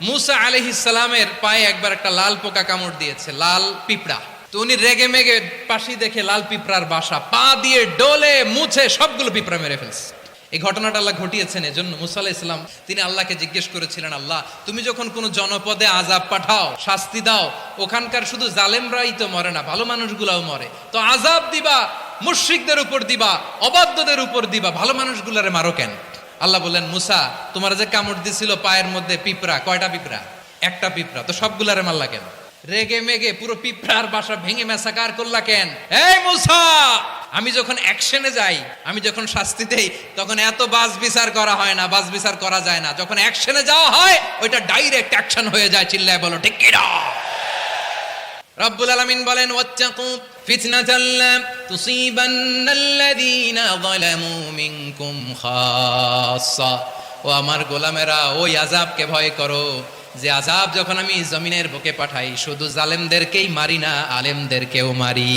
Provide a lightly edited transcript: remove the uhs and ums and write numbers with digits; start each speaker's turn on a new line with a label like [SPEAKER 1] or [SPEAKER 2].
[SPEAKER 1] মুসা আলাইহিস সালামের পায়ে একবার একটা লাল পোকা কামড় দিয়েছে, লাল পিঁপড়া। তো উনি রেগে মেগে পাশি দেখে লাল পিঁপড়ার বাসা, পা দিয়ে ডলে মুছে সবগুলো পিঁপড়া মেরে ফেলছে। এই ঘটনাটা আল্লাহ ঘটিয়েছেন এজন্য মুসা আলাইহিস সালাম তিনি আল্লাহকে জিজ্ঞেস করেছিলেন, আল্লাহ তুমি যখন কোনো জনপদে আযাব পাঠাও, শাস্তি দাও, ওখানকার শুধু জালেমরাই তো মরে না, ভালো মানুষগুলাও মরে, তো আযাব দিবা মুশরিকদের উপর দিবা, অবাধ্যদের উপর দিবা, ভালো মানুষগুলারে মারো কেন? আল্লাহ বললেন, মুসা তোমার যে কামড় দিছিল পায়ের মধ্যে পিঁপড়া, কয়টা পিঁপড়া? একটা পিঁপড়া, তো সবগুলারে মারলা কেন? রেগে মেগে পুরো পিঁপড়ার বাসা ভেঙে মেসাকার করলা কেন? এই মুসা, আমি যখন অ্যাকশনে যাই, আমি যখন শাস্তি দেই, তখন এত বাস বিচার করা হয় না, বাস বিচার করা যায় না। যখন অ্যাকশনে যাওয়া হয় ওইটা ডাইরেক্ট অ্যাকশন হয়ে যায়। চিল্লায় বলো ঠিক কি না? রব্বুল আলামিন বলেন, ওয়াত্তাকু ফিতনাতাল লা তুসিবান্নাল্লাযীনা যালামু মিনকুম খাসসা। ও আমার গোলামেরা, ওই আযাবকে ভয় করো যে আযাব যখন আমি জমিনের বুকে পাঠাই শুধু জালেমদেরকেই মারি না, আলেমদেরকেও মারি।